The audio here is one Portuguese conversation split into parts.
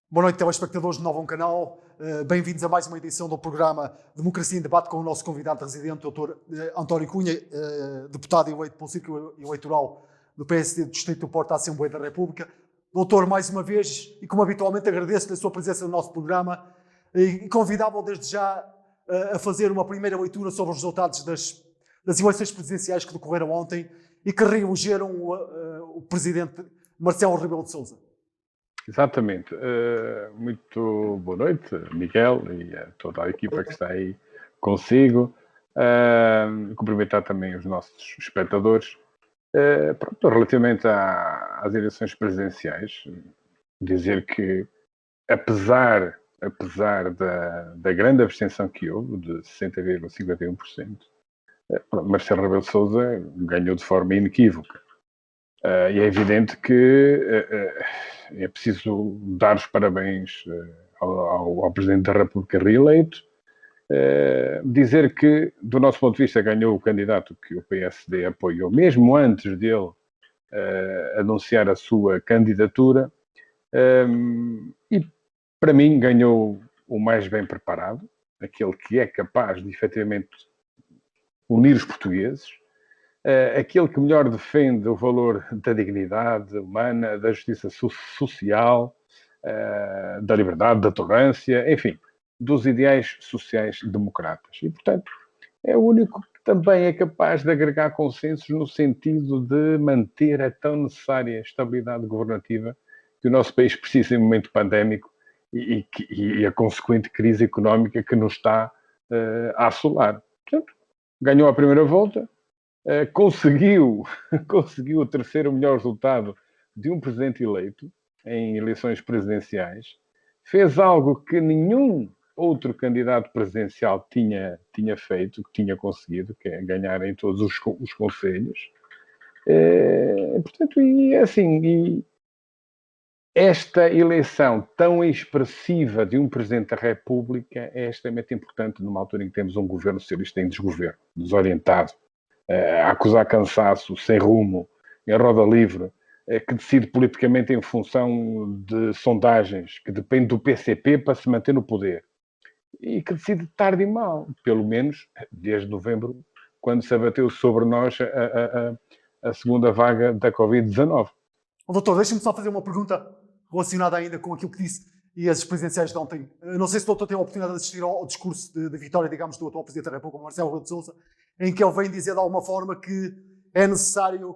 Boa noite, telespectadores do Novo Canal. Bem-vindos a mais uma edição do programa Democracia em Debate com o nosso convidado residente, Dr. António Cunha, deputado eleito pelo Círculo Eleitoral do PSD do Distrito do Porto à Assembleia da República. Doutor, mais uma vez, e como habitualmente, agradeço-lhe a sua presença no nosso programa e convidava-o desde já a fazer uma primeira leitura sobre os resultados das eleições presidenciais que decorreram ontem e que reelegeram o presidente Marcelo Rebelo de Sousa. Exatamente. Muito boa noite, Miguel, e a toda a equipa que está aí consigo. Cumprimentar também os nossos espectadores. Relativamente às eleições presidenciais, dizer que, apesar da grande abstenção que houve, de 60,51%, Marcelo Rebelo de Sousa ganhou de forma inequívoca. E é evidente que é preciso dar os parabéns ao Presidente da República reeleito, dizer que, do nosso ponto de vista, ganhou o candidato que o PSD apoiou, mesmo antes dele anunciar a sua candidatura, e, para mim, ganhou o mais bem preparado, aquele que é capaz de, efetivamente, unir os portugueses, aquele que melhor defende o valor da dignidade humana, da justiça social, da liberdade, da tolerância, enfim, dos ideais sociais democratas. E, portanto, é o único que também é capaz de agregar consensos no sentido de manter a tão necessária estabilidade governativa que o nosso país precisa em momento pandémico e a consequente crise económica que nos está a assolar. Portanto, ganhou a primeira volta, conseguiu o terceiro melhor resultado de um presidente eleito em eleições presidenciais, fez algo que nenhum outro candidato presidencial tinha feito, que tinha conseguido, que é ganhar em todos os conselhos. Portanto, esta eleição tão expressiva de um Presidente da República é extremamente importante numa altura em que temos um governo socialista em desgoverno, desorientado, a acusar cansaço, sem rumo, em roda livre, que decide politicamente em função de sondagens, que depende do PCP para se manter no poder. E que decide tarde e mal, pelo menos desde novembro, quando se abateu sobre nós a segunda vaga da Covid-19. Doutor, deixe-me só fazer uma pergunta relacionada ainda com aquilo que disse e as presidenciais de ontem. Não sei se o doutor tem a oportunidade de assistir ao discurso de vitória, digamos, do atual Presidente da República, Marcelo Rebelo de Sousa, em que ele vem dizer de alguma forma que é necessário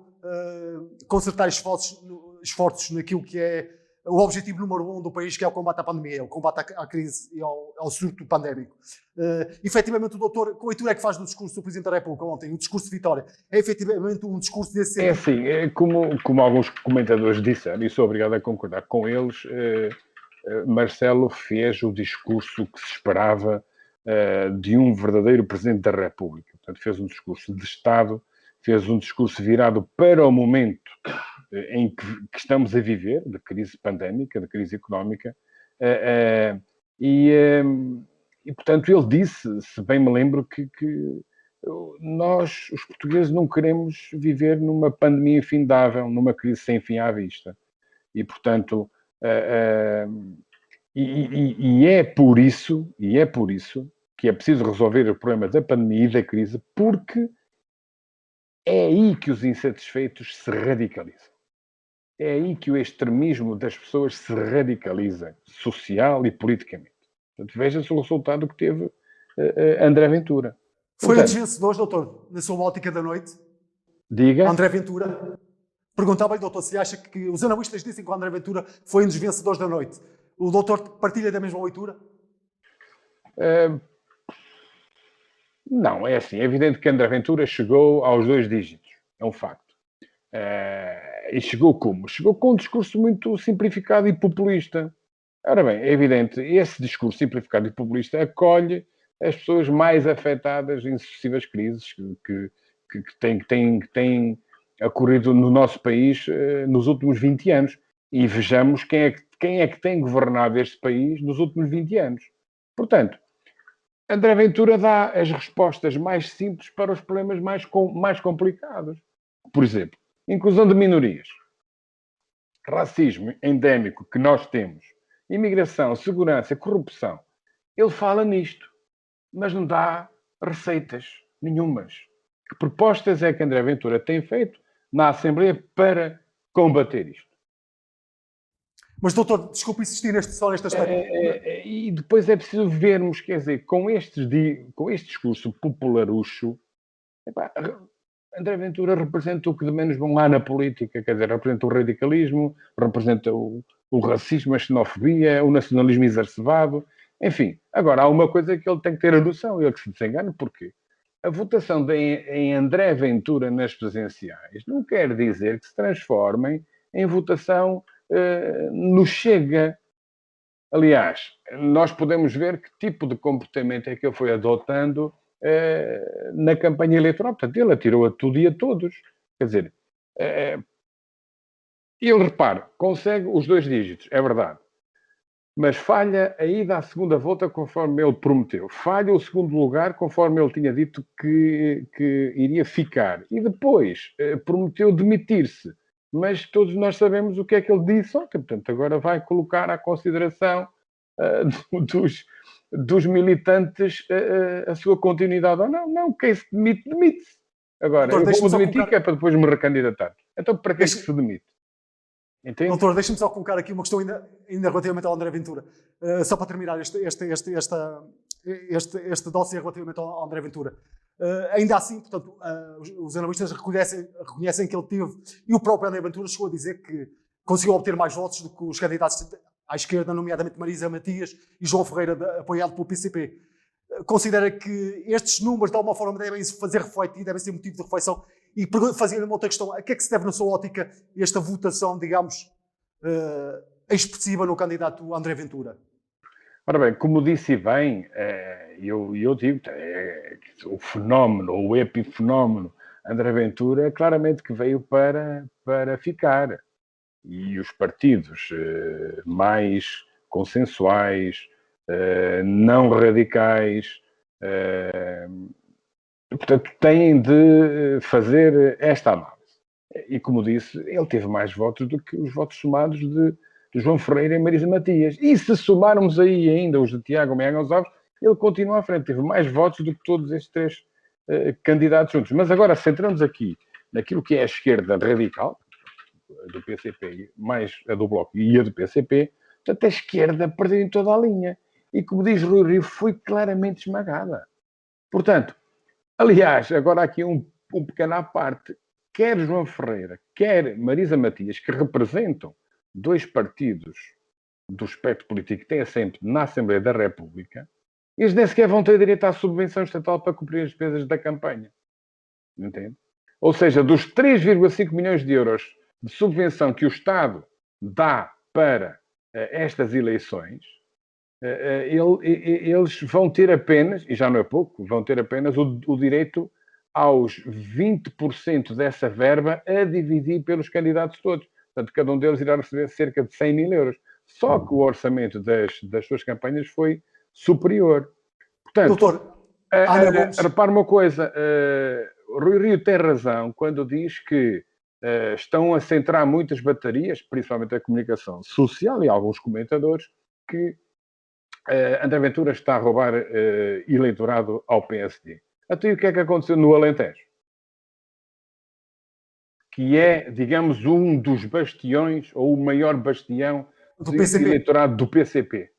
concertar esforços naquilo que é o objetivo número 1 do país, que é o combate à pandemia, o combate à crise e ao surto pandémico. Efetivamente, o doutor, que leitura é que faz do discurso do Presidente da República ontem, o discurso de vitória? É efetivamente um discurso desse sentido? É assim, como alguns comentadores disseram, e sou obrigado a concordar com eles, Marcelo fez o discurso que se esperava de um verdadeiro Presidente da República. Portanto, fez um discurso de Estado, fez um discurso virado para o momento em que estamos a viver, de crise pandémica, de crise económica, portanto, ele disse, se bem me lembro, que nós, os portugueses, não queremos viver numa pandemia infindável, numa crise sem fim à vista. E, portanto, é por isso que é preciso resolver o problema da pandemia e da crise, porque é aí que os insatisfeitos se radicalizam. É aí que o extremismo das pessoas se radicaliza, social e politicamente. Portanto, veja-se o resultado que teve André Ventura. Foi um dos vencedores, doutor, na sua ótica da noite? Diga. André Ventura. Perguntava-lhe, doutor, se acha que os analistas dizem que o André Ventura foi um dos vencedores da noite. O doutor partilha da mesma leitura? Não, é assim. É evidente que André Ventura chegou aos 2 dígitos. É um facto. E chegou como? Chegou com um discurso muito simplificado e populista. Ora bem, é evidente, esse discurso simplificado e populista acolhe as pessoas mais afetadas em sucessivas crises que têm ocorrido no nosso país nos últimos 20 anos. E vejamos quem é que tem governado este país nos últimos 20 anos. Portanto, André Ventura dá as respostas mais simples para os problemas mais complicados. Por exemplo, inclusão de minorias. Racismo endémico que nós temos imigração, segurança, corrupção. Ele fala nisto, mas não dá receitas nenhumas. Que propostas é que André Ventura tem feito na Assembleia para combater isto? Mas, doutor, desculpe insistir só neste aspecto. E depois é preciso vermos, quer dizer, com este discurso popularucho, André Ventura representa o que de menos bom há na política, quer dizer, representa o radicalismo, representa o racismo, a xenofobia, o nacionalismo exacerbado, enfim. Agora, há uma coisa que ele tem que ter a noção, ele que se desengana, porque a votação em André Ventura nas presidenciais não quer dizer que se transformem em votação no Chega. Aliás, nós podemos ver que tipo de comportamento é que ele foi adotando na campanha eleitoral. Portanto, ele atirou a tudo e a todos. Quer dizer, ele, repare, consegue os 2 dígitos, é verdade. Mas falha a ida à segunda volta conforme ele prometeu. Falha o segundo lugar conforme ele tinha dito que iria ficar. E depois prometeu demitir-se. Mas todos nós sabemos o que é que ele disse ontem. Portanto, agora vai colocar à consideração dos militantes a sua continuidade ou não. Não, quem se demite, demite-se. Agora, doutor, eu vou-me demitir que é para depois me recandidatar. Então, para que é que se demite? Entende? Doutor, deixe-me só colocar aqui uma questão ainda relativamente ao André Ventura. Só para terminar este dossiê relativamente ao André Ventura. Ainda assim, portanto, os analistas reconhecem que ele teve, e o próprio André Ventura chegou a dizer que conseguiu obter mais votos do que os candidatos à esquerda, nomeadamente Marisa Matias e João Ferreira, apoiado pelo PCP. Considera que estes números, de alguma forma, devem se fazer refletir, devem ser motivo de reflexão? E fazia-lhe uma outra questão: a que é que se deve, na sua ótica, esta votação, digamos, expressiva no candidato André Ventura? Ora bem, como disse bem, eu digo, o fenómeno, o epifenómeno André Ventura, claramente que veio para ficar. E os partidos mais consensuais, não radicais, portanto, têm de fazer esta análise. E, como disse, ele teve mais votos do que os votos somados de João Ferreira e Marisa Matias. E se somarmos aí ainda os de Tiago Maia Gonçalves, ele continua à frente. Teve mais votos do que todos estes 3 candidatos juntos. Mas agora, centramos aqui naquilo que é a esquerda radical, do PCP, mais a do Bloco e a do PCP, portanto, a esquerda perdeu em toda a linha. E, como diz Rui Rio, foi claramente esmagada. Portanto, aliás, agora aqui um pequeno à parte, quer João Ferreira, quer Marisa Matias, que representam 2 partidos do espectro político que têm assento na Assembleia da República, eles nem sequer vão ter direito à subvenção estatal para cobrir as despesas da campanha. Entende? Ou seja, dos 3,5 milhões de euros de subvenção que o Estado dá para estas eleições, eles vão ter apenas, e já não é pouco, vão ter apenas o direito aos 20% dessa verba a dividir pelos candidatos todos. Portanto, cada um deles irá receber cerca de 100 mil euros. Só que o orçamento das suas campanhas foi superior. Portanto, doutor, repare uma coisa, Rui Rio tem razão quando diz que estão a centrar muitas baterias, principalmente a comunicação social e alguns comentadores, que André Ventura está a roubar eleitorado ao PSD. Até o que é que aconteceu no Alentejo? Que é, digamos, um dos bastiões, ou o maior bastião do eleitorado do PCP.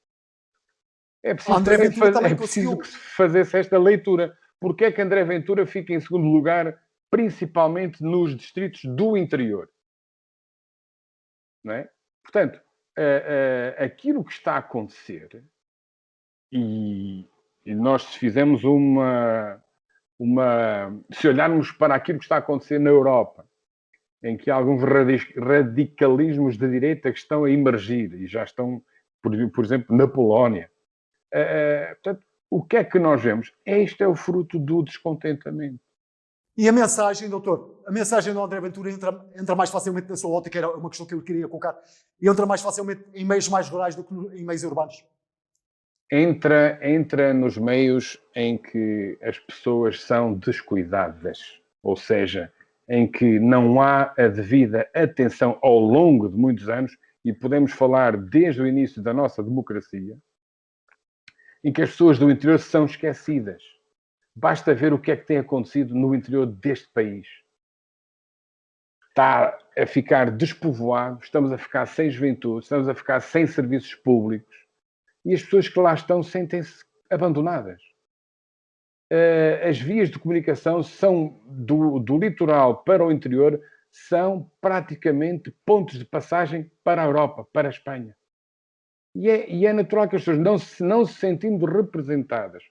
É preciso que se fazesse esta leitura. Porque é que André Ventura fica em segundo lugar, principalmente nos distritos do interior? Não é? Portanto, aquilo que está a acontecer, e nós fizemos se olharmos para aquilo que está a acontecer na Europa, em que há alguns radicalismos de direita que estão a emergir, e já estão, por exemplo, na Polónia. Portanto, o que é que nós vemos? Este é o fruto do descontentamento. E a mensagem, doutor? A mensagem do André Ventura entra mais facilmente na sua ótica, era uma questão que eu queria colocar, entra mais facilmente em meios mais rurais do que em meios urbanos? Entra nos meios em que as pessoas são descuidadas, ou seja, em que não há a devida atenção ao longo de muitos anos e podemos falar desde o início da nossa democracia, em que as pessoas do interior são esquecidas. Basta ver o que é que tem acontecido no interior deste país. Está a ficar despovoado, estamos a ficar sem juventude, estamos a ficar sem serviços públicos e as pessoas que lá estão sentem-se abandonadas. As vias de comunicação são do litoral para o interior são praticamente pontos de passagem para a Europa, para a Espanha. E é natural que as pessoas não se sentindo representadas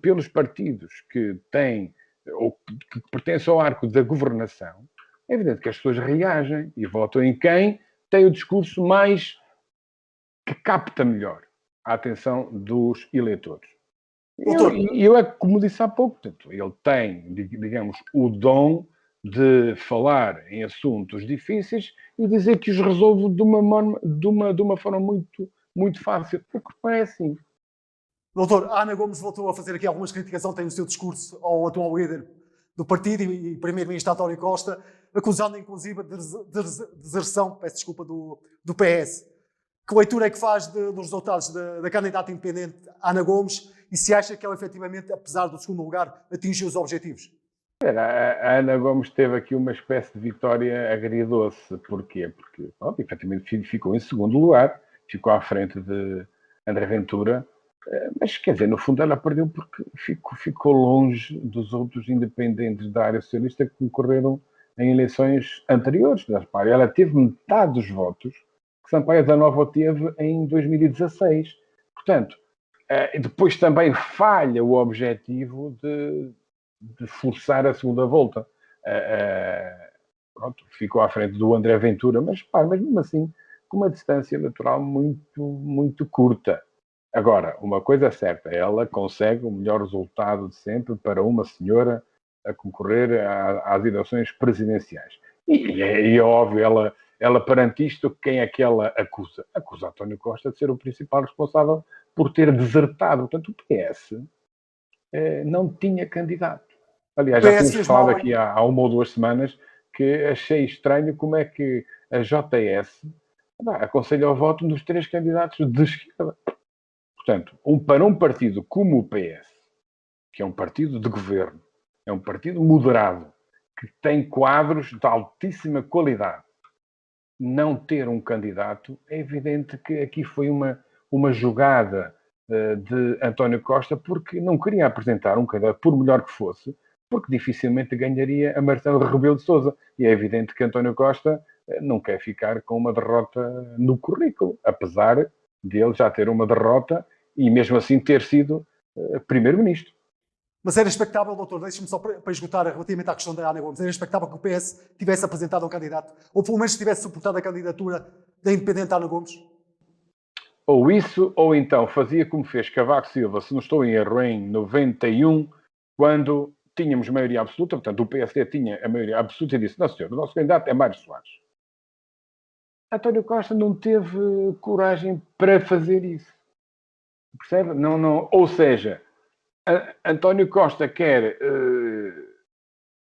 pelos partidos que têm ou que pertencem ao arco da governação, é evidente que as pessoas reagem e votam em quem tem o discurso mais que capta melhor a atenção dos eleitores. Eu é como disse há pouco, portanto, ele tem, digamos, o dom de falar em assuntos difíceis e dizer que os resolve de uma forma muito, muito fácil, porque não é assim. Doutor, a Ana Gomes voltou a fazer aqui algumas críticas ontem no seu discurso ao atual líder do partido e primeiro-ministro António Costa, acusando inclusive de deserção, peço desculpa, do PS. Que leitura é que faz dos resultados da candidata independente Ana Gomes e se acha que ela efetivamente, apesar do segundo lugar, atingiu os objetivos? A Ana Gomes teve aqui uma espécie de vitória agridoce. Porquê? Porque, efetivamente, ficou em segundo lugar, ficou à frente de André Ventura, mas, quer dizer, no fundo ela perdeu porque ficou longe dos outros independentes da área socialista que concorreram em eleições anteriores. Ela teve metade dos votos que Sampaio da Nova teve em 2016. Portanto, depois também falha o objetivo de forçar a segunda volta. Pronto, ficou à frente do André Ventura, mas mesmo assim, com uma distância natural muito, muito curta. Agora, uma coisa é certa, ela consegue o melhor resultado de sempre para uma senhora a concorrer às eleições presidenciais. E é óbvio, ela perante isto, quem é que ela acusa? Acusa António Costa de ser o principal responsável por ter desertado. Portanto, o PS não tinha candidato. Aliás, já tínhamos falado aqui há uma ou duas semanas que achei estranho como é que a JS aconselha o voto nos 3 candidatos de esquerda. Portanto, para um partido como o PS, que é um partido de governo, é um partido moderado, que tem quadros de altíssima qualidade, não ter um candidato, é evidente que aqui foi uma jogada de António Costa porque não queria apresentar um candidato, por melhor que fosse, porque dificilmente ganharia a Marcelo Rebelo de Sousa. E é evidente que António Costa não quer ficar com uma derrota no currículo, apesar de ele já ter uma derrota e mesmo assim ter sido primeiro-ministro. Mas era expectável, doutor, deixe-me só para esgotar relativamente à questão da Ana Gomes, era expectável que o PS tivesse apresentado um candidato, ou pelo menos tivesse suportado a candidatura da independente Ana Gomes? Ou isso, ou então fazia como fez Cavaco Silva, se não estou em erro, em 91, quando tínhamos maioria absoluta, portanto o PSD tinha a maioria absoluta e disse, não senhor, o nosso candidato é Mário Soares. António Costa não teve coragem para fazer isso. Percebe? Não. Ou seja, António Costa quer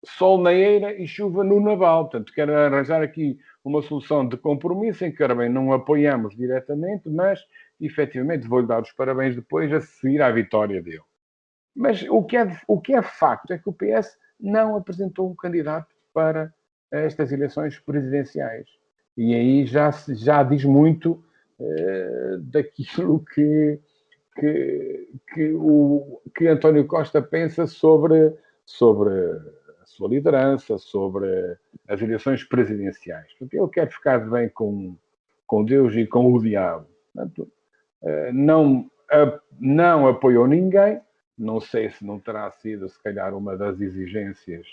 sol na eira e chuva no naval. Portanto, quer arranjar aqui uma solução de compromisso em que, bem, não apoiamos diretamente, mas, efetivamente, vou-lhe dar os parabéns depois a seguir à vitória dele. Mas o que é facto é que o PS não apresentou um candidato para estas eleições presidenciais. E aí já diz muito daquilo que António Costa pensa sobre a sua liderança, sobre as eleições presidenciais. Porque ele quer ficar bem com Deus e com o diabo. Portanto, não apoiou ninguém. Não sei se não terá sido, se calhar, uma das exigências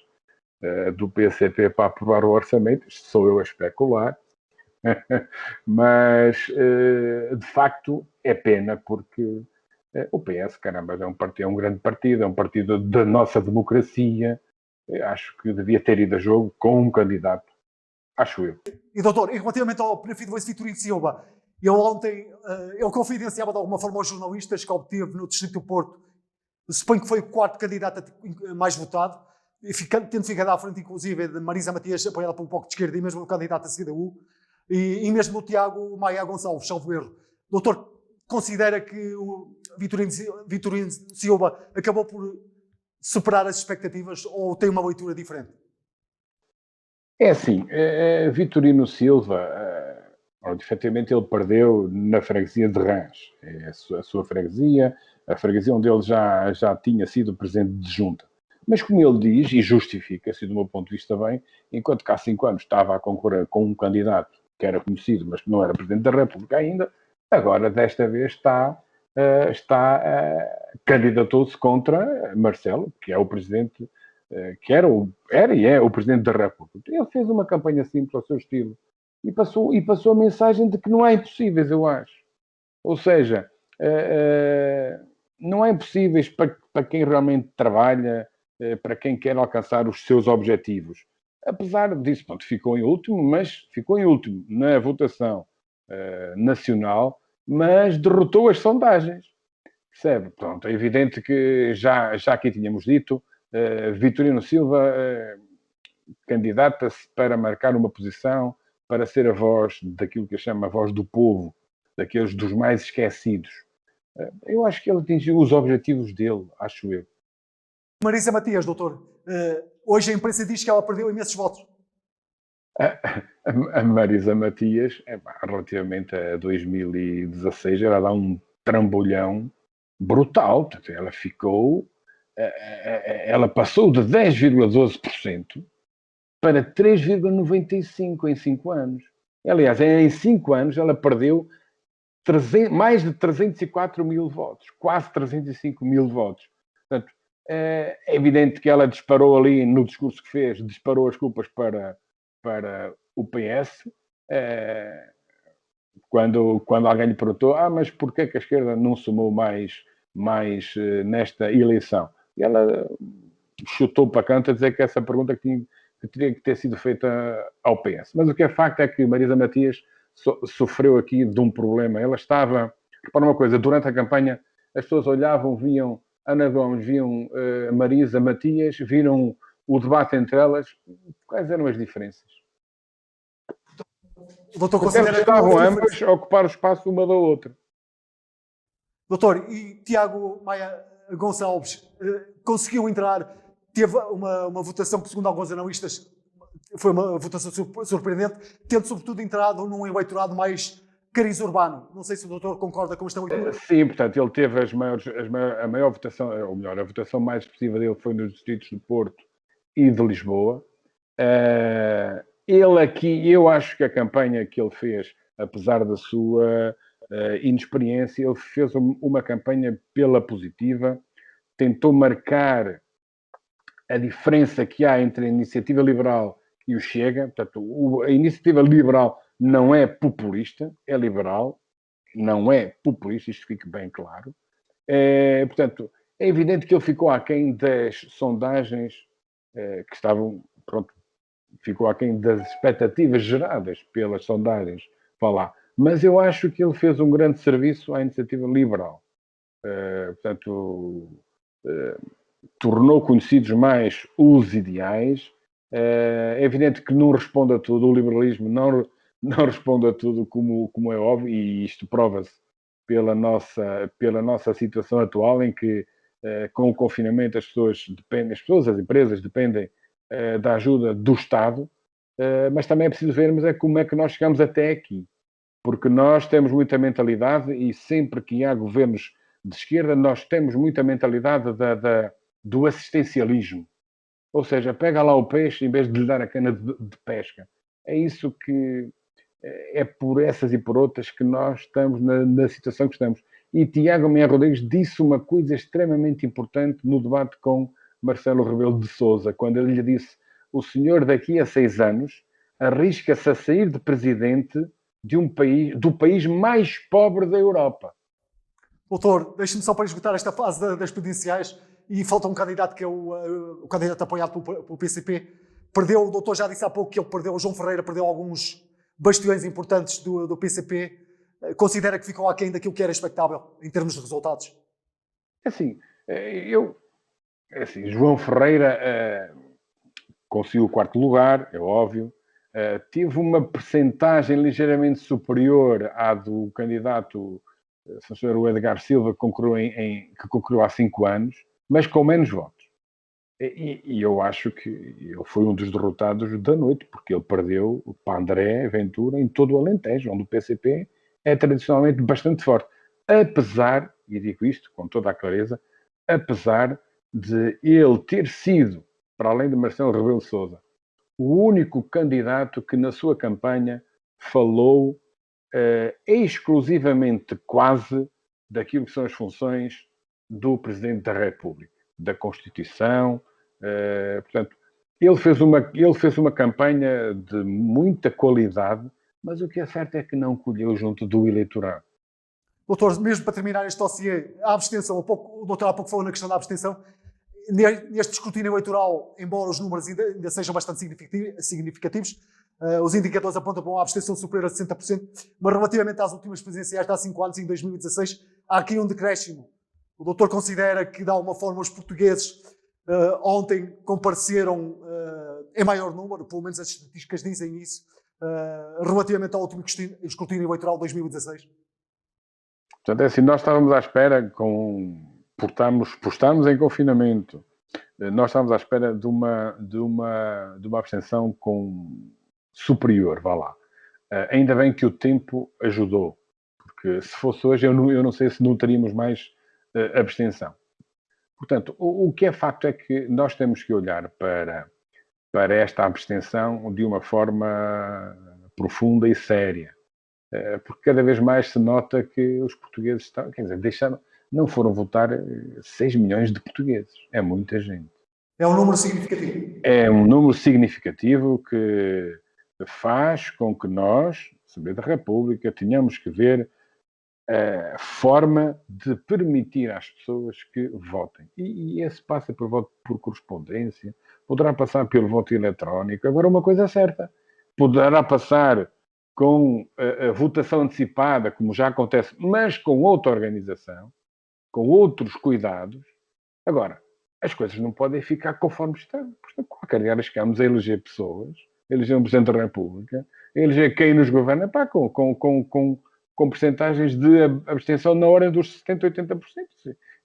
do PCP para aprovar o orçamento. Isto sou eu a especular. Mas, de facto, é pena porque o PS, caramba, é um grande partido, é um partido da nossa democracia. Eu acho que devia ter ido a jogo com um candidato, acho eu. E, doutor, relativamente ao prefeito Luís Vitorino Silva, ele ontem ele confidenciava de alguma forma aos jornalistas que obteve no Distrito do Porto, suponho que foi o 4º candidato mais votado, tendo ficado à frente, inclusive, de Marisa Matias, apoiada por um pouco de esquerda, e mesmo o candidato da CDU. e mesmo o Tiago Maia Gonçalves, salvo erro. Doutor, considera que o Vitorino Silva acabou por superar as expectativas ou tem uma leitura diferente? É assim, Vitorino Silva, efetivamente ele perdeu na freguesia de Rãs, é a sua freguesia, a freguesia onde ele já tinha sido presidente de junta. Mas como ele diz, e justifica-se do meu ponto de vista bem, enquanto que há 5 anos estava a concorrer com um candidato que era conhecido, mas que não era presidente da República ainda, agora desta vez candidatou-se contra Marcelo, que é o presidente, que era e é o presidente da República. Ele fez uma campanha simples ao seu estilo e passou a mensagem de que não há impossíveis, eu acho. Ou seja, não há impossíveis para quem realmente trabalha, para quem quer alcançar os seus objetivos. Apesar disso, pronto, ficou em último, mas ficou em último na votação nacional, mas derrotou as sondagens. Percebe? Pronto, é evidente que já aqui tínhamos dito, Vitorino Silva candidata-se para marcar uma posição, para ser a voz daquilo que chama a voz do povo, daqueles dos mais esquecidos. Eu acho que ele atingiu os objetivos dele, acho eu. Marisa Matias, doutor, hoje a imprensa diz que ela perdeu imensos votos. A Marisa Matias, relativamente a 2016, ela dá um trambolhão brutal. Ela ficou, ela passou de 10,12% para 3,95% em 5 anos. Aliás, em 5 anos ela perdeu mais de 304 mil votos, quase 305 mil votos. Portanto, é evidente que ela disparou ali no discurso que fez, disparou as culpas para o PS. Quando alguém lhe perguntou, mas porquê que a esquerda não somou mais nesta eleição? E ela chutou para canto a dizer que essa pergunta que teria que ter sido feita ao PS. Mas o que é facto é que Marisa Matias sofreu aqui de um problema. Ela estava, repara uma coisa, durante a campanha as pessoas olhavam, viam Ana Gomes, viam Marisa Matias, viram o debate entre elas. Quais eram as diferenças? O doutor Porque considera que estavam ambas a ocupar o espaço uma da outra. Doutor, e Tiago Maia Gonçalves conseguiu entrar, teve uma votação que, segundo alguns analistas, foi uma votação surpreendente, tendo sobretudo entrado num eleitorado mais cariz urbano. Não sei se o doutor concorda com esta leitura. Sim, portanto, ele teve a maior votação, ou melhor, a votação mais expressiva dele foi nos distritos de Porto e de Lisboa. Ele aqui, eu acho que a campanha que ele fez, apesar da sua inexperiência, ele fez uma campanha pela positiva, tentou marcar a diferença que há entre a iniciativa liberal e o Chega. Portanto, a iniciativa liberal não é populista, é liberal, não é populista, isto fica bem claro. Portanto, é evidente que ele ficou aquém das sondagens que estavam, pronto, ficou aquém das expectativas geradas pelas sondagens para lá. Mas eu acho que ele fez um grande serviço à iniciativa liberal. Portanto, tornou conhecidos mais os ideais. É evidente que não responde a tudo, o liberalismo não responde a tudo, como é óbvio, e isto prova-se pela nossa situação atual, em que com o confinamento as pessoas, as empresas dependem da ajuda do Estado, mas também é preciso vermos como é que nós chegamos até aqui, porque nós temos muita mentalidade, e sempre que há governos de esquerda, nós temos muita mentalidade do assistencialismo. Ou seja, pega lá o peixe em vez de lhe dar a cana de pesca. É isso que é por essas e por outras que nós estamos na situação que estamos. E Tiago Maia Rodrigues disse uma coisa extremamente importante no debate com Marcelo Rebelo de Sousa, quando ele lhe disse: o senhor daqui a 6 anos arrisca-se a sair de presidente do país mais pobre da Europa. Doutor, deixe-me só para esgotar esta fase das presidenciais, e falta um candidato que é o candidato apoiado pelo PCP. Perdeu, o doutor já disse há pouco que ele perdeu, o João Ferreira perdeu alguns bastiões importantes do PCP. Considera que ficou aquém daquilo que era expectável em termos de resultados? Assim, João Ferreira conseguiu o 4º lugar, é óbvio. tive uma percentagem ligeiramente superior à do candidato, se não o Edgar Silva, que concorreu há 5 anos, mas com menos votos. E eu acho que ele foi um dos derrotados da noite, porque ele perdeu para André Ventura em todo o Alentejo, onde o PCP é tradicionalmente bastante forte. Apesar, e digo isto com toda a clareza, apesar de ele ter sido, para além de Marcelo Rebelo de Sousa, o único candidato que na sua campanha falou exclusivamente quase daquilo que são as funções do Presidente da República, da Constituição. Portanto, ele fez uma campanha de muita qualidade, mas o que é certo é que não colheu junto do eleitorado. Doutor, mesmo para terminar este dossiê, a abstenção, o doutor há pouco falou na questão da abstenção. Neste escrutínio eleitoral, embora os números ainda sejam bastante significativos, os indicadores apontam para uma abstenção superior a 60%, mas relativamente às últimas presidenciais de há 5 anos, em 2016, há aqui um decréscimo. O doutor considera que, de alguma forma, os portugueses ontem compareceram em maior número, pelo menos as estatísticas dizem isso, relativamente ao último escrutínio eleitoral de 2016? Portanto, é assim, nós estávamos à espera, por estarmos em confinamento, nós estávamos à espera de uma abstenção superior, vá lá. Ainda bem que o tempo ajudou, porque se fosse hoje eu não sei se não teríamos mais abstenção. Portanto, o que é facto é que nós temos que olhar para esta abstenção de uma forma profunda e séria. Porque cada vez mais se nota que os portugueses não foram votar 6 milhões de portugueses. É muita gente. É um número significativo. É um número significativo que faz com que nós, Assembleia da República, tenhamos que ver a forma de permitir às pessoas que votem. E esse passa por voto por correspondência, poderá passar pelo voto eletrónico. Agora, uma coisa é certa, poderá passar com a votação antecipada, como já acontece, mas com outra organização, com outros cuidados. Agora, as coisas não podem ficar conforme estão. Portanto, qualquer dia chegamos a eleger pessoas, a eleger um Presidente da República, a eleger quem nos governa, com percentagens de abstenção na ordem dos 70%, 80%.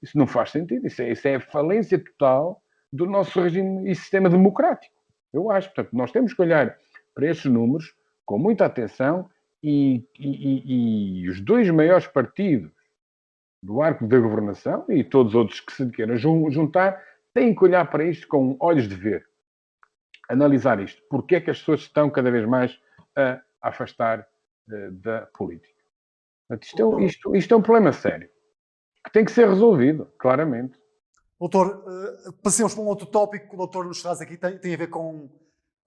Isso não faz sentido. Isso é a falência total do nosso regime e sistema democrático. Eu acho. Portanto, nós temos que olhar para estes números com muita atenção e os dois maiores partidos do arco da governação e todos os outros que se queiram juntar têm que olhar para isto com olhos de ver. Analisar isto. Porque é que as pessoas estão cada vez mais a afastar da política? Isto é um problema sério que tem que ser resolvido, claramente. Doutor, passemos para um outro tópico que o doutor nos traz aqui, tem a ver com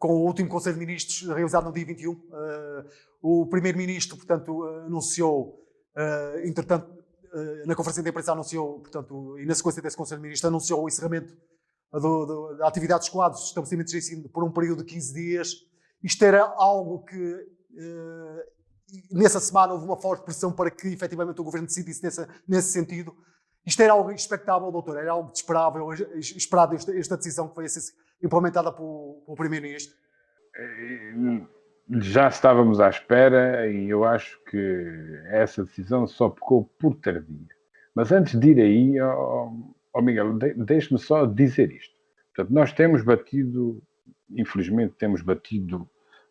o último Conselho de Ministros realizado no dia 21. O Primeiro-Ministro, portanto, anunciou, entretanto, na conferência de imprensa anunciou, portanto, e na sequência desse Conselho de Ministros, anunciou o encerramento da atividade dos quadros de estabelecimentos de ensino por um período de 15 dias. Isto era algo que, nessa semana, houve uma forte pressão para que, efetivamente, o Governo decidisse nesse sentido. Isto era algo expectável, doutor? Era algo esperável, esperado esta decisão que foi a ser implementada pelo Primeiro-Ministro? Já estávamos à espera e eu acho que essa decisão só pecou por tardia. Mas antes de ir aí, Miguel, deixe-me só dizer isto. Portanto, nós infelizmente temos batido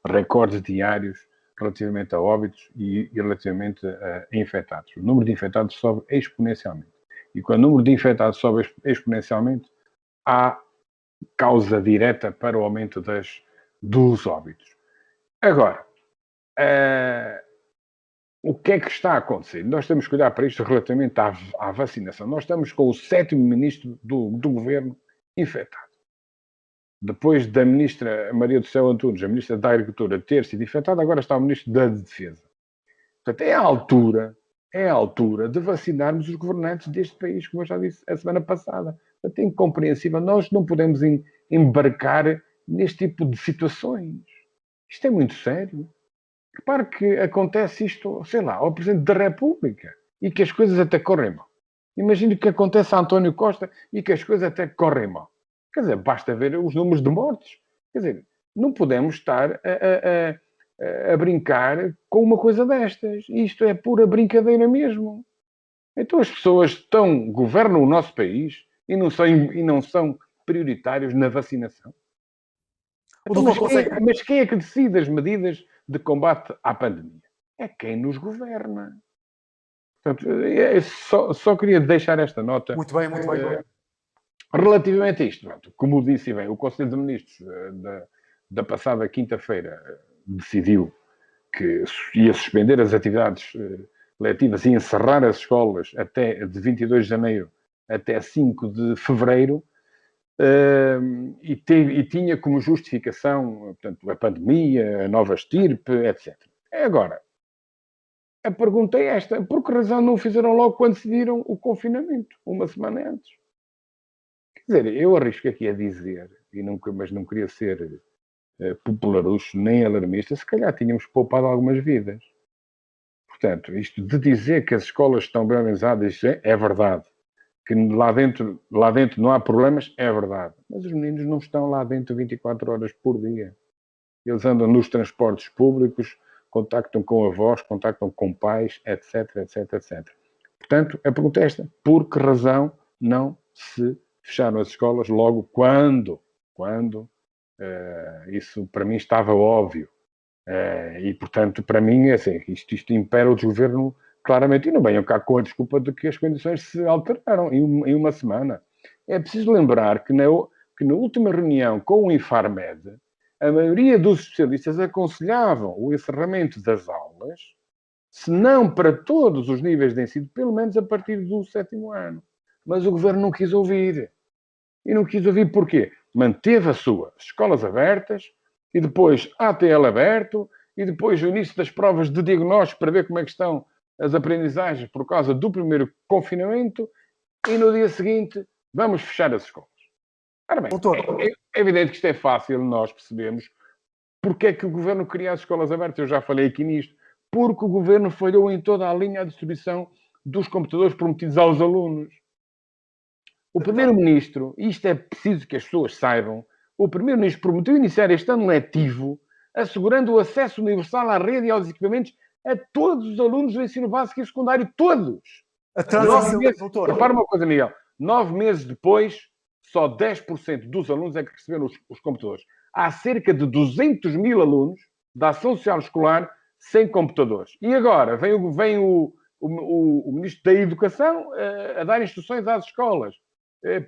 recordes diários relativamente a óbitos e relativamente a infectados. O número de infectados sobe exponencialmente. E quando o número de infectados sobe exponencialmente, há causa direta para o aumento dos óbitos. Agora, o que é que está a acontecer? Nós temos que olhar para isto relativamente à vacinação. Nós estamos com o 7º ministro do governo infectado. Depois da ministra Maria do Céu Antunes, a ministra da Agricultura, ter sido infectada, agora está o ministro da Defesa. Portanto, é a altura de vacinarmos os governantes deste país, como eu já disse a semana passada. É incompreensível. Nós não podemos embarcar neste tipo de situações. Isto é muito sério. Repare que acontece isto, sei lá, ao Presidente da República e que as coisas até correm mal. Imagine o que acontece a António Costa e que as coisas até correm mal. Quer dizer, basta ver os números de mortes. Quer dizer, Não podemos estar a brincar com uma coisa destas. Isto é pura brincadeira mesmo. Então as pessoas governam o nosso país e não são prioritários na vacinação. O Então, doutor consegue. mas quem é que decide as medidas de combate à pandemia? É quem nos governa. Portanto, só queria deixar esta nota. Muito bem, muito bem. Relativamente a isto, como disse bem, o Conselho de Ministros da passada quinta-feira decidiu que ia suspender as atividades letivas e encerrar as escolas até de 22 de janeiro até 5 de fevereiro, e tinha como justificação, portanto, a pandemia, a nova estirpe, etc. Agora, a pergunta é esta: por que razão não o fizeram logo quando decidiram o confinamento, uma semana antes? Quer dizer, eu arrisco aqui a dizer, mas não queria ser popularucho nem alarmista, se calhar tínhamos poupado algumas vidas. Portanto, isto de dizer que as escolas estão bem organizadas, isso é verdade. Que lá dentro não há problemas, é verdade. Mas os meninos não estão lá dentro 24 horas por dia. Eles andam nos transportes públicos, contactam com avós, contactam com pais, etc, etc, etc. Portanto, a pergunta é esta: por que razão não se fecharam as escolas logo quando isso para mim estava óbvio. E, portanto, para mim, é assim, isto impera o desgoverno claramente. E não venham cá com a desculpa de que as condições se alteraram em uma semana. É preciso lembrar que na última reunião com o Infarmed, a maioria dos especialistas aconselhavam o encerramento das aulas, se não para todos os níveis de ensino, pelo menos a partir do 7º ano. Mas o governo não quis ouvir. E não quis ouvir porquê? Manteve as suas escolas abertas, e depois ATL aberto, e depois o início das provas de diagnóstico para ver como é que estão as aprendizagens por causa do primeiro confinamento, e no dia seguinte vamos fechar as escolas. Ora bem, é evidente que isto é fácil, nós percebemos porque é que o governo queria as escolas abertas. Eu já falei aqui nisto. Porque o governo falhou em toda a linha de distribuição dos computadores prometidos aos alunos. O Primeiro-Ministro, isto é preciso que as pessoas saibam, o Primeiro-Ministro prometeu iniciar este ano letivo assegurando o acesso universal à rede e aos equipamentos a todos os alunos do ensino básico e secundário, todos. A transição, doutor. Repara uma coisa, Miguel. 9 meses depois, só 10% dos alunos é que receberam os computadores. Há cerca de 200 mil alunos da Ação Social Escolar sem computadores. E agora vem o Ministro da Educação a dar instruções às escolas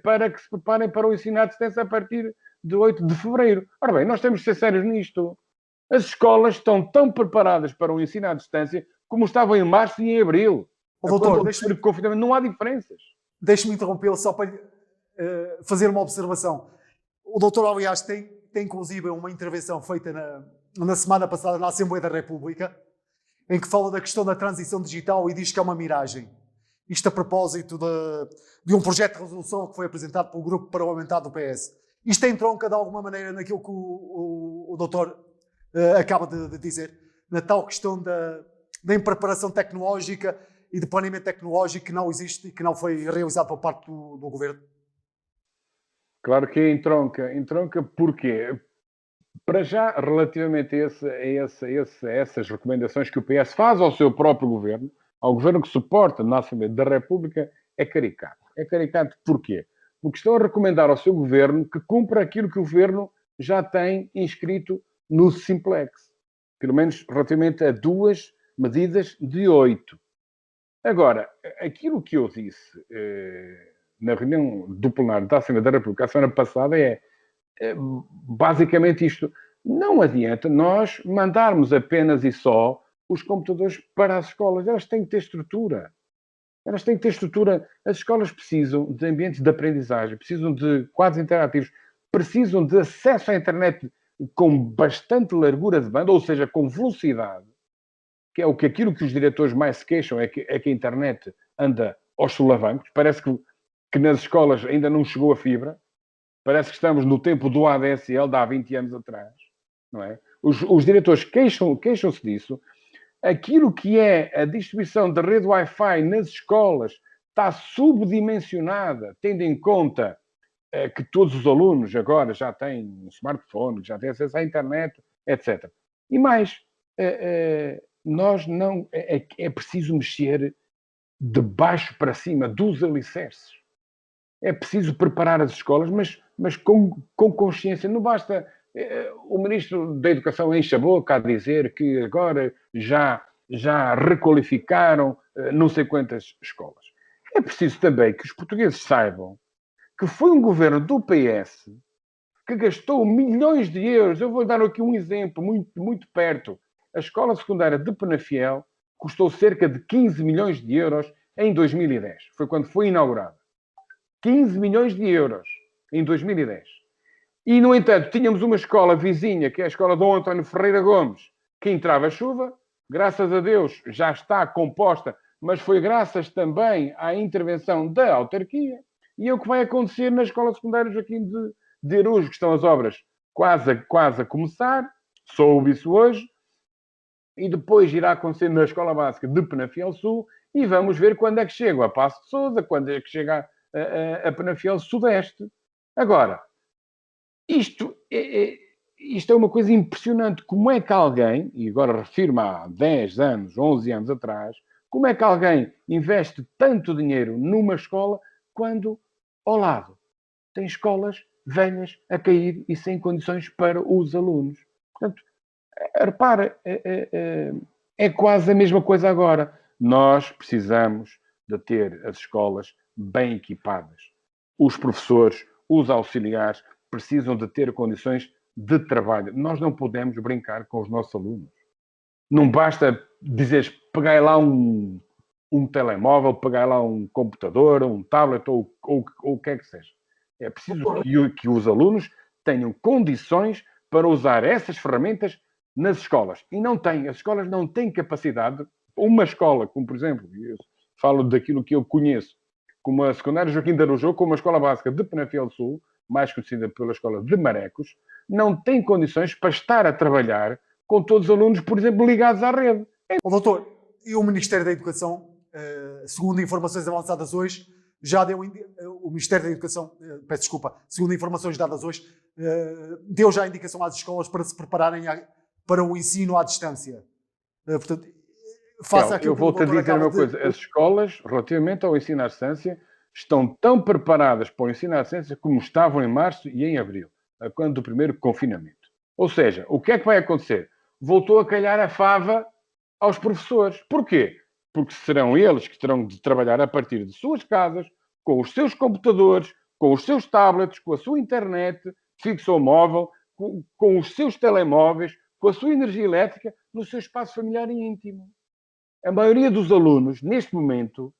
para que se preparem para o ensino à distância a partir de 8 de fevereiro. Ora bem, nós temos de ser sérios nisto. As escolas estão tão preparadas para o ensino à distância como estavam em março e em abril. Doutor, confinamento, não há diferenças. Deixe-me interrompê-lo só para fazer uma observação. O doutor, aliás, tem inclusive uma intervenção feita na semana passada na Assembleia da República, em que fala da questão da transição digital e diz que é uma miragem. Isto a propósito de um projeto de resolução que foi apresentado pelo grupo parlamentar do PS. Isto entronca de alguma maneira naquilo que o doutor acaba de dizer, na tal questão da impreparação tecnológica e de planeamento tecnológico que não existe e que não foi realizado por parte do governo? Claro que entronca porquê? Para já, relativamente a essas recomendações que o PS faz ao seu próprio governo, ao governo que suporta na Assembleia da República, é caricato. É caricato porquê? Porque estão a recomendar ao seu governo que cumpra aquilo que o governo já tem inscrito no Simplex. Pelo menos relativamente a 2 medidas de 8. Agora, aquilo que eu disse na reunião do plenário da Assembleia da República a semana passada é basicamente isto. Não adianta nós mandarmos apenas e só os computadores para as escolas. Elas têm que ter estrutura. Elas têm que ter estrutura. As escolas precisam de ambientes de aprendizagem, precisam de quadros interativos, precisam de acesso à internet com bastante largura de banda, ou seja, com velocidade, que é aquilo que os diretores mais se queixam, é que a internet anda aos solavancos. Parece que nas escolas ainda não chegou a fibra. Parece que estamos no tempo do ADSL de há 20 anos atrás. Não é? Os diretores queixam-se disso. Aquilo que é a distribuição da rede Wi-Fi nas escolas está subdimensionada, tendo em conta que todos os alunos agora já têm um smartphone, já têm acesso à internet, etc. E mais, nós não... É preciso mexer de baixo para cima, dos alicerces. É preciso preparar as escolas, mas com consciência. Não basta o Ministro da Educação enche a boca a dizer que agora já requalificaram não sei quantas escolas. É preciso também que os portugueses saibam que foi um governo do PS que gastou milhões de euros. Eu vou dar aqui um exemplo muito perto. A escola secundária de Penafiel custou cerca de 15 milhões de euros em 2010. Foi quando foi inaugurada. 15 milhões de euros em 2010. E, no entanto, tínhamos uma escola vizinha, que é a escola Dom António Ferreira Gomes, que entrava chuva. Graças a Deus já está composta, mas foi graças também à intervenção da autarquia. E é o que vai acontecer na escola secundária Joaquim de Araújo, que estão as obras quase a começar. Soube isso hoje. E depois irá acontecer na escola básica de Penafiel Sul. E vamos ver quando é que chega a Paço de Sousa, quando é que chega a Penafiel Sudeste. Agora, isto é uma coisa impressionante. Como é que alguém, e agora refiro-me a 10 anos, 11 anos atrás, como é que alguém investe tanto dinheiro numa escola quando, ao lado, tem escolas velhas a cair e sem condições para os alunos? Portanto, repara, é quase a mesma coisa agora. Nós precisamos de ter as escolas bem equipadas. Os professores, os auxiliares, precisam de ter condições de trabalho. Nós não podemos brincar com os nossos alunos. Não basta dizeres, pegai lá um telemóvel, pegai lá um computador, um tablet ou o que é que seja. É preciso que os alunos tenham condições para usar essas ferramentas nas escolas. E não têm. As escolas não têm capacidade. Uma escola, como por exemplo, eu falo daquilo que eu conheço, como a secundária Joaquim de Araújo, como a escola básica de Penafiel Sul, mais conhecida pela escola de Marecos, não tem condições para estar a trabalhar com todos os alunos, por exemplo, ligados à rede. Doutor, e o Ministério da Educação, segundo informações avançadas hoje, já deu... O Ministério da Educação, peço desculpa, segundo informações dadas hoje, deu já a indicação às escolas para se prepararem para o ensino à distância. Portanto, faça aquilo eu volto a dizer uma coisa. As escolas, relativamente ao ensino à distância, estão tão preparadas para o ensino à distância como estavam em março e em abril, quando do primeiro confinamento. Ou seja, o que é que vai acontecer? Voltou a calhar a fava aos professores. Porquê? Porque serão eles que terão de trabalhar a partir de suas casas, com os seus computadores, com os seus tablets, com a sua internet, fixo ou móvel, com os seus telemóveis, com a sua energia elétrica, no seu espaço familiar e íntimo. A maioria dos alunos, neste momento,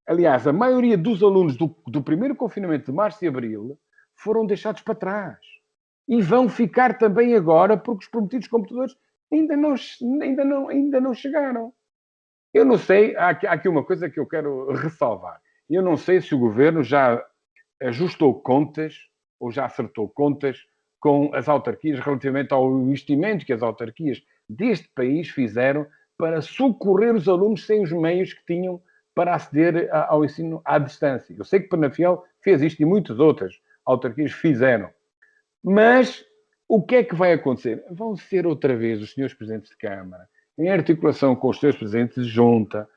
aliás, a maioria dos alunos do primeiro confinamento de março e abril foram deixados para trás. E vão ficar também agora, porque os prometidos computadores ainda não chegaram. Eu não sei, há aqui uma coisa que eu quero ressalvar. Eu não sei se o governo já ajustou contas ou já acertou contas com as autarquias relativamente ao investimento que as autarquias deste país fizeram para socorrer os alunos sem os meios que tinham para aceder ao ensino à distância. Eu sei que Penafiel fez isto e muitas outras autarquias fizeram. Mas o que é que vai acontecer? Vão ser outra vez os senhores presidentes de Câmara, em articulação com os seus presidentes de junta,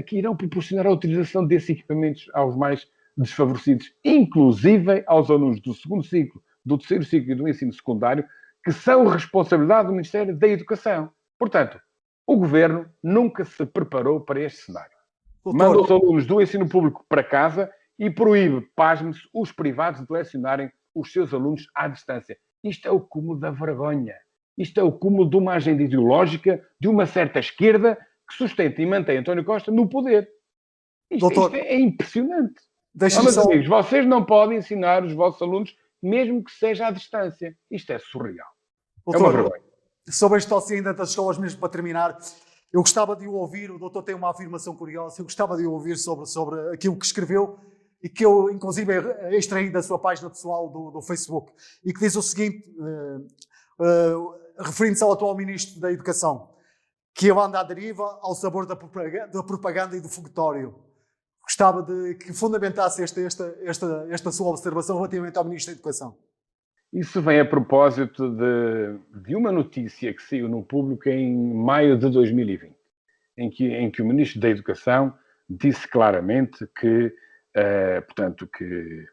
que irão proporcionar a utilização desses equipamentos aos mais desfavorecidos, inclusive aos alunos do segundo ciclo, do terceiro ciclo e do ensino secundário, que são responsabilidade do Ministério da Educação. Portanto, o Governo nunca se preparou para este cenário. Manda os alunos do ensino público para casa e proíbe, pasme-se, os privados de lecionarem os seus alunos à distância. Isto é o cúmulo da vergonha. Isto é o cúmulo de uma agenda ideológica de uma certa esquerda que sustenta e mantém António Costa no poder. Isto é impressionante. Meus amigos, vocês não podem ensinar os vossos alunos mesmo que seja à distância. Isto é surreal. Doutor, é uma vergonha. Sobre este dossiê ainda das escolas, mesmo para terminar, eu gostava de o ouvir, o doutor tem uma afirmação curiosa, eu gostava de o ouvir sobre aquilo que escreveu e que eu, inclusive, extraí da sua página pessoal do Facebook, e que diz o seguinte, referindo-se ao atual Ministro da Educação, que ele anda à deriva ao sabor da propaganda e do fogotório. gostava de que fundamentasse esta sua observação relativamente ao Ministro da Educação. Isso vem a propósito de uma notícia que saiu no público em maio de 2020, em que o Ministro da Educação disse claramente que, portanto, que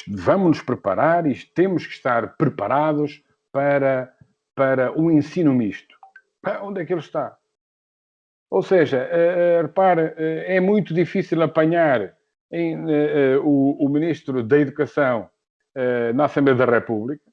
vamos nos preparar e temos que estar preparados para o ensino misto. Onde é que ele está? Ou seja, repare, é muito difícil apanhar o Ministro da Educação na Assembleia da República,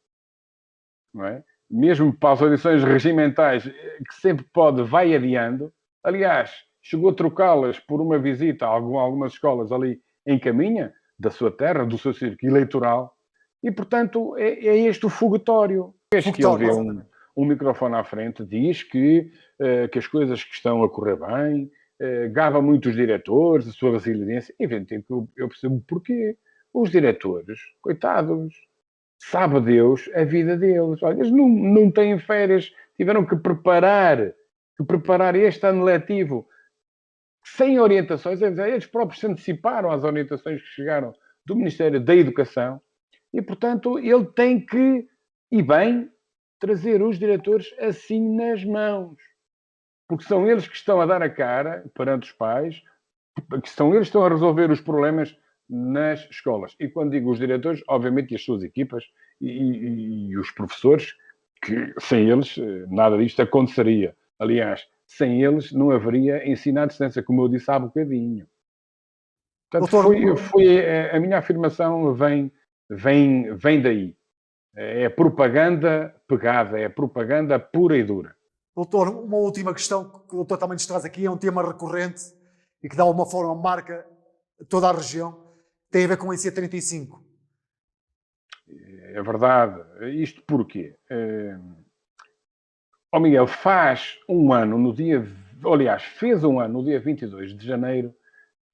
não é? Mesmo para as audições regimentais, que sempre pode, vai adiando. Aliás, chegou a trocá-las por uma visita a algumas escolas ali em Caminha, da sua terra, do seu círculo eleitoral, e, portanto, é este o foguetório. É que ele vê um microfone à frente, diz que as coisas que estão a correr bem, gaba muito os diretores, a sua resiliência. Evidentemente, eu percebo porquê. Os diretores, coitados, sabe Deus a vida deles. Olha, eles não têm férias, tiveram que preparar este ano letivo sem orientações. Eles próprios se anteciparam às orientações que chegaram do Ministério da Educação e, portanto, ele tem que, e bem, trazer os diretores assim nas mãos. Porque são eles que estão a dar a cara perante os pais, que são eles que estão a resolver os problemas nas escolas. E quando digo os diretores, obviamente as suas equipas e os professores, que sem eles nada disto aconteceria. Aliás, sem eles não haveria ensino à distância, como eu disse há bocadinho. Portanto, a minha afirmação vem daí. É propaganda pegada, é propaganda pura e dura. Doutor, uma última questão que o doutor também nos traz aqui, é um tema recorrente e que de alguma forma marca toda a região, tem a ver com o IC35. É verdade. Isto porquê? Miguel, faz um ano no dia... Aliás, fez um ano no dia 22 de janeiro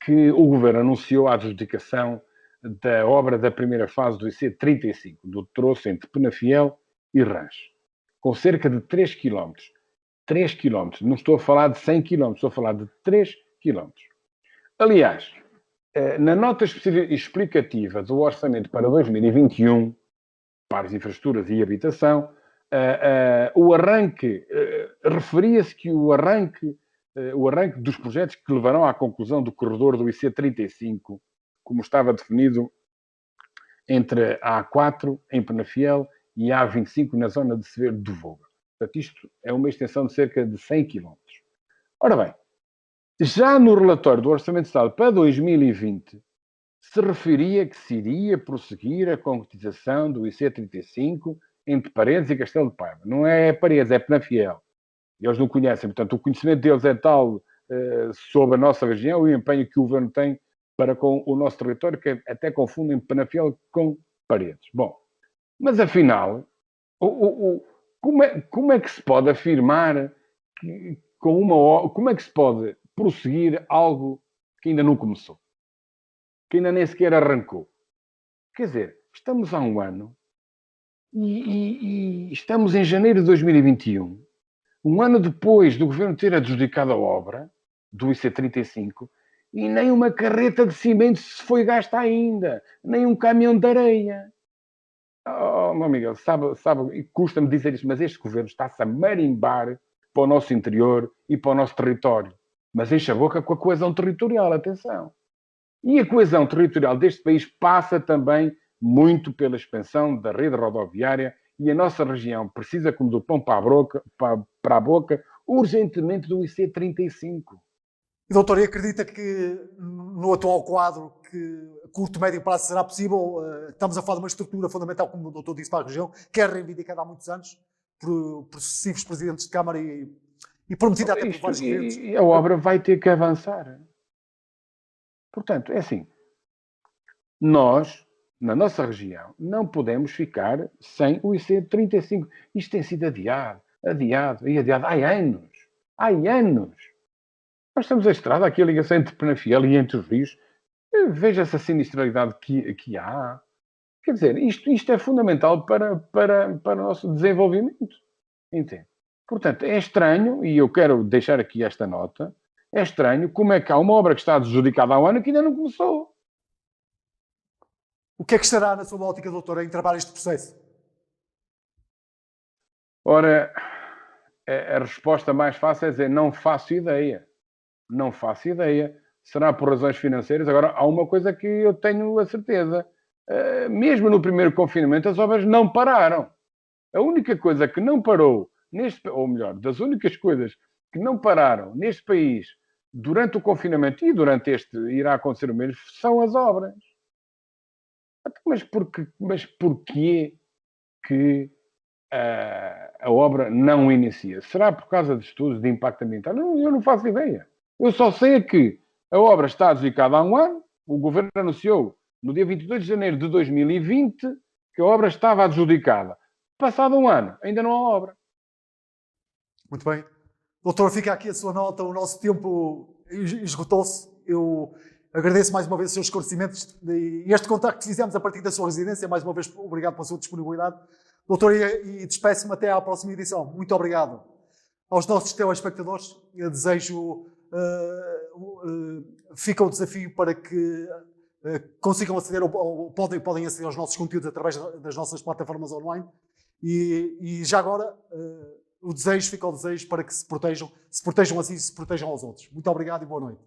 que o Governo anunciou a adjudicação da obra da primeira fase do IC35, do troço entre Penafiel e Rãs, com cerca de 3 km. 3 km. Não estou a falar de 100 km, estou a falar de 3 km. Aliás, na nota explicativa do Orçamento para 2021, para as infraestruturas e habitação, o arranque, referia-se que o arranque dos projetos que levarão à conclusão do corredor do IC35, como estava definido entre a A4 em Penafiel e a A25 na zona de Severo do Voga. Portanto, isto é uma extensão de cerca de 100 km. Ora bem, já no relatório do Orçamento de Estado para 2020, se referia que se iria prosseguir a concretização do IC35 entre Paredes e Castelo de Paiva. Não é Paredes, é Penafiel. Eles não conhecem, portanto, o conhecimento deles é tal sobre a nossa região e o empenho que o Governo tem para com o nosso território, que até confundem Penafiel com Paredes. Bom, mas afinal, como é que se pode afirmar que como é que se pode prosseguir algo que ainda não começou? Que ainda nem sequer arrancou? Quer dizer, estamos há um ano e estamos em janeiro de 2021, um ano depois do Governo ter adjudicado a obra do IC35 e nem uma carreta de cimento se foi gasta ainda, nem um caminhão de areia. Oh, meu amigo, sabe, custa-me dizer isto, mas este Governo está-se a marimbar para o nosso interior e para o nosso território. Mas enche a boca com a coesão territorial, atenção. E a coesão territorial deste país passa também muito pela expansão da rede rodoviária e a nossa região precisa, como do pão para a boca, urgentemente do IC35. E, doutor, e acredita que no atual quadro, que a curto, médio prazo será possível, estamos a falar de uma estrutura fundamental, como o doutor disse, para a região, que é reivindicada há muitos anos por sucessivos presidentes de Câmara e prometida até por vários governos. E a obra vai ter que avançar. Portanto, é assim, nós, na nossa região, não podemos ficar sem o IC35. Isto tem sido adiado há anos. Há anos. Nós estamos a estrada, aqui a ligação entre Penafiel e entre os rios. Veja-se a sinistralidade que há. Quer dizer, isto é fundamental para o nosso desenvolvimento. Entende? Portanto, é estranho, e eu quero deixar aqui esta nota, É estranho como é que há uma obra que está adjudicada há um ano que ainda não começou. O que é que estará na sua ótica, doutor, em travar este processo? Ora, a resposta mais fácil é dizer não faço ideia. Não faço ideia. Será por razões financeiras? Agora, há uma coisa que eu tenho a certeza. Mesmo no primeiro confinamento, as obras não pararam. A única coisa que não parou, ou melhor, das únicas coisas que não pararam neste país durante o confinamento e durante este irá acontecer o mesmo, são as obras. Mas porquê que a obra não inicia? Será por causa de estudos de impacto ambiental? Eu não faço ideia. Eu só sei que a obra está adjudicada há um ano, o Governo anunciou no dia 22 de janeiro de 2020 que a obra estava adjudicada. Passado um ano, ainda não há obra. Muito bem. Doutor, fica aqui a sua nota, o nosso tempo esgotou-se. Eu agradeço mais uma vez os seus esclarecimentos e este contacto que fizemos a partir da sua residência. Mais uma vez, obrigado pela sua disponibilidade. Doutor, e despeço-me até à próxima edição. Muito obrigado. Aos nossos telespectadores, eu desejo, fica o desafio para que consigam aceder, podem aceder aos nossos conteúdos através das nossas plataformas online e já agora fica o desejo para que se protejam assim, se protejam aos outros. Muito obrigado e boa noite.